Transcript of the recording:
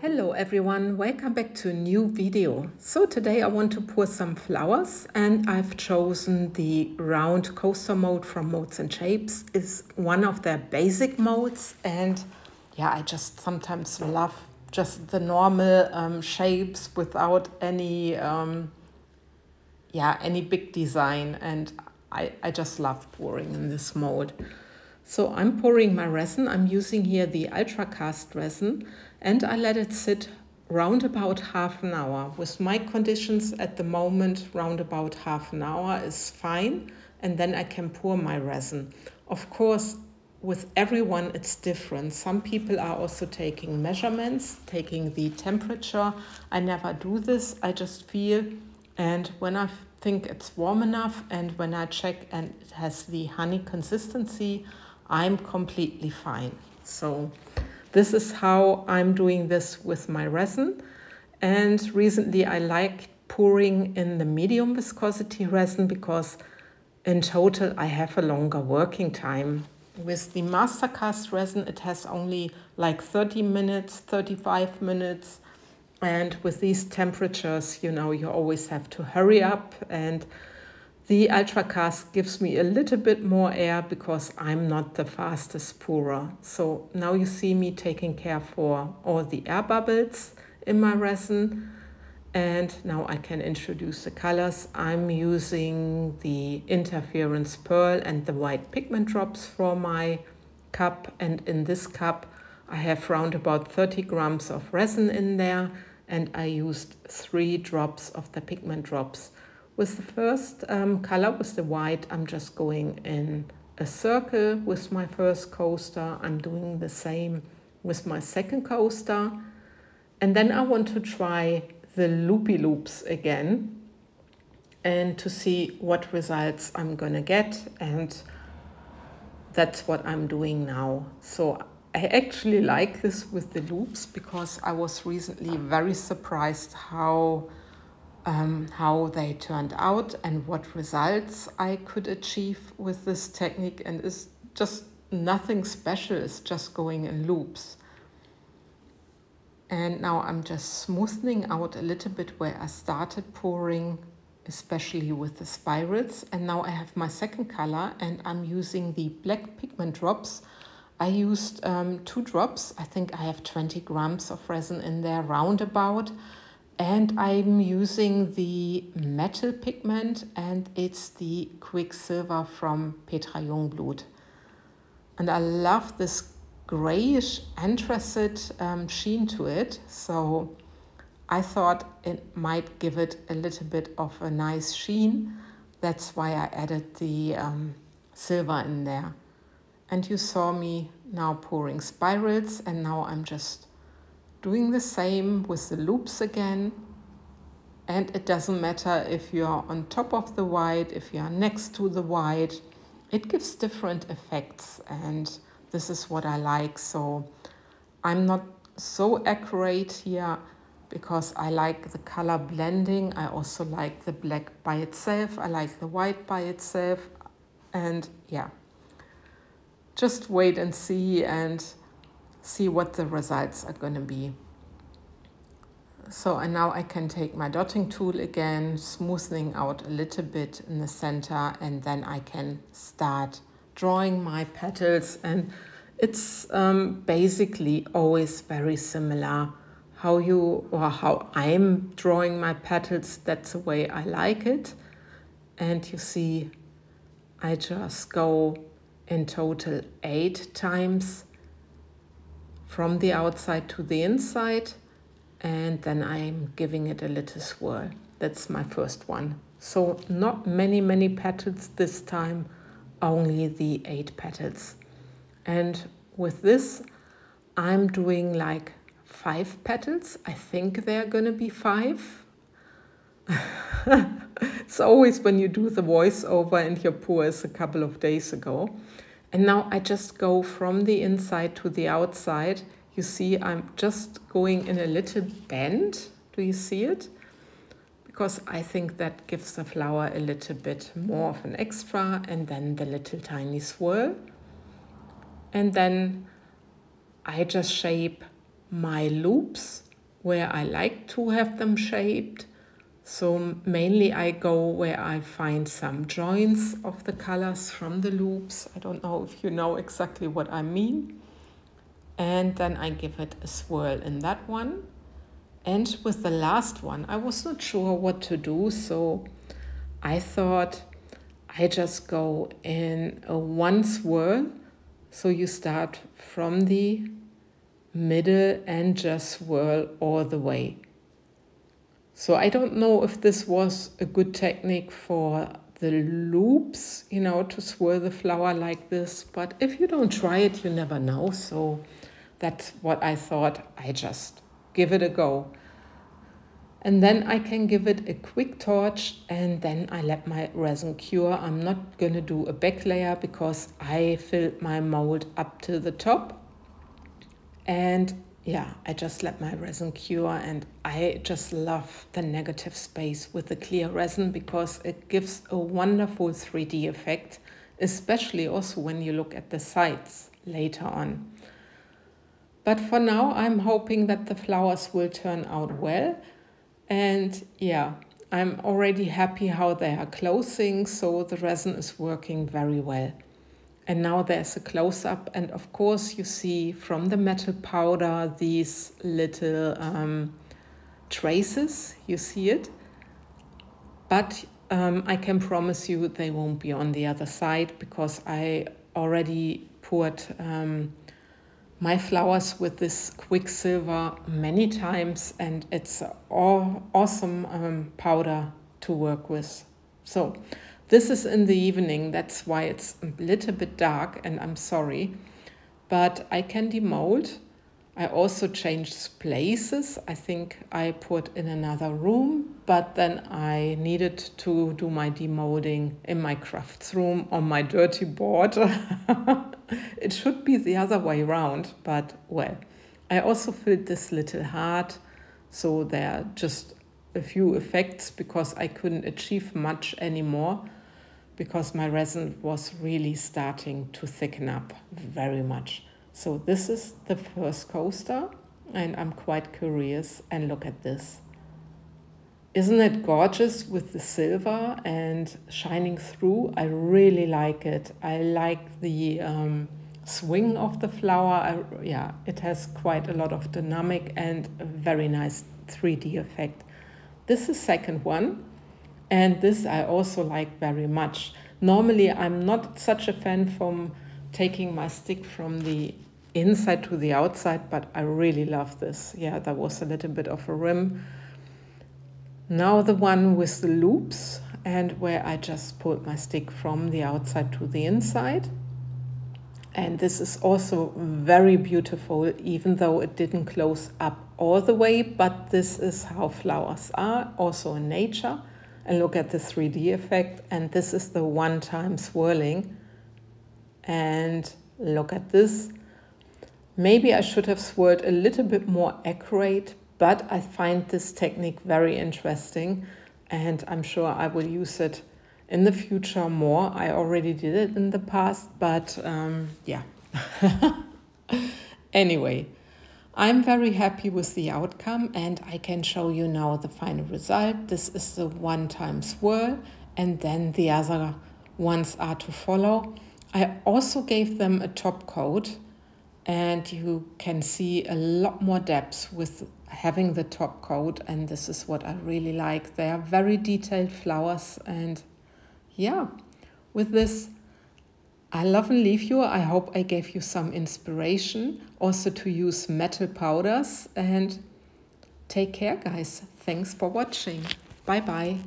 Hello everyone, welcome back to a new video. So today I want to pour some flowers and I've chosen the round coaster mold from MoldsandShapes. It's one of their basic molds, and yeah, I just sometimes love just the normal shapes without any big design, and I just love pouring in this mold. So I'm pouring my resin. I'm using here the ultra cast resin, and I let it sit round about half an hour. With my conditions at the moment, round about half an hour is fine, and then I can pour my resin. Of course, with everyone it's different. Some people are also taking measurements, taking the temperature. I never do this, I just feel, and when I think it's warm enough and when I check and it has the honey consistency, I'm completely fine. So this is how I'm doing this with my resin. And recently I like pouring in the medium viscosity resin because in total I have a longer working time. With the mastercast resin it has only like 30 minutes, 35 minutes. And with these temperatures, you know, you always have to hurry up, and the ultra cast gives me a little bit more air because I'm not the fastest pourer. So now you see me taking care for all the air bubbles in my resin. And now I can introduce the colors. I'm using the interference pearl and the white pigment drops for my cup. And in this cup, I have round about 30 grams of resin in there. And I used 3 drops of the pigment drops. With the first color, with the white, I'm just going in a circle with my first coaster. I'm doing the same with my second coaster. And then I want to try the loopy loops again and to see what results I'm gonna get. And that's what I'm doing now. So I actually like this with the loops because I was recently very surprised how they turned out and what results I could achieve with this technique. And it's just nothing special, it's just going in loops. And now I'm just smoothing out a little bit where I started pouring, especially with the spirals. And now I have my second color and I'm using the black pigment drops. I used 2 drops. I think I have 20 grams of resin in there roundabout. And I'm using the metal pigment, and it's the Quicksilver from Petra Jungblut. And I love this grayish anthracite sheen to it. So I thought it might give it a little bit of a nice sheen. That's why I added the silver in there. And you saw me now pouring spirals, and now I'm just doing the same with the loops again. And it doesn't matter if you're on top of the white, if you're next to the white, it gives different effects, and this is what I like. So I'm not so accurate here because I like the color blending. I also like the black by itself. I like the white by itself. And yeah, just wait and see what the results are going to be. So and now I can take my dotting tool again, smoothing out a little bit in the center, and then I can start drawing my petals. And it's basically always very similar how I'm drawing my petals. That's the way I like it. And you see, I just go in total 8 times from the outside to the inside, and then I'm giving it a little swirl. That's my first one. So not many petals this time, only the 8 petals. And with this, I'm doing like 5 petals. I think they're gonna be 5. It's always when you do the voiceover and your pour is a couple of days ago. And now I just go from the inside to the outside. You see, I'm just going in a little bend. Do you see it? Because I think that gives the flower a little bit more of an extra, and then the little tiny swirl. And then I just shape my loops where I like to have them shaped. So mainly I go where I find some joints of the colors from the loops. I don't know if you know exactly what I mean. And then I give it a swirl in that one. And with the last one, I was not sure what to do, so I thought I just go in a one swirl. So you start from the middle and just swirl all the way. So I don't know if this was a good technique for the loops, you know, to swirl the flower like this, but if you don't try it, you never know. So that's what I thought. I just give it a go. And then I can give it a quick torch and then I let my resin cure. I'm not going to do a back layer because I filled my mold up to the top. And yeah, I just let my resin cure, and I just love the negative space with the clear resin because it gives a wonderful 3D effect, especially also when you look at the sides later on. But for now, I'm hoping that the flowers will turn out well. And yeah, I'm already happy how they are closing, so the resin is working very well. And now there's a close-up, and of course you see from the metal powder these little traces, you see it. But I can promise you they won't be on the other side because I already poured my flowers with this Quicksilver many times, and it's awesome powder to work with. So this is in the evening, that's why it's a little bit dark, and I'm sorry, but I can demold. I also changed places. I think I put in another room, but then I needed to do my demolding in my crafts room on my dirty board. It should be the other way around, but well. I also filled this little heart, so there are just a few effects because I couldn't achieve much anymore because my resin was really starting to thicken up very much. So this is the first coaster, and I'm quite curious, and look at this. Isn't it gorgeous with the silver and shining through? I really like it. I like the swing of the flower. Yeah, it has quite a lot of dynamic and a very nice 3D effect. This is the second one, and this I also like very much. Normally I'm not such a fan from taking my stick from the inside to the outside, but I really love this. Yeah, there was a little bit of a rim. Now the one with the loops, and where I just pulled my stick from the outside to the inside. And this is also very beautiful, even though it didn't close up all the way, but this is how flowers are, also in nature. And look at the 3D effect, and this is the one-time swirling. And look at this. Maybe I should have swirled a little bit more accurate, but I find this technique very interesting, and I'm sure I will use it in the future more. I already did it in the past, but yeah. Anyway, I'm very happy with the outcome, and I can show you now the final result. This is the one-time swirl, and then the other ones are to follow. I also gave them a top coat, and you can see a lot more depth with having the top coat, and this is what I really like. They are very detailed flowers, and yeah, with this I love and leave you. I hope I gave you some inspiration also to use metal powders, and take care guys. Thanks for watching. Bye bye.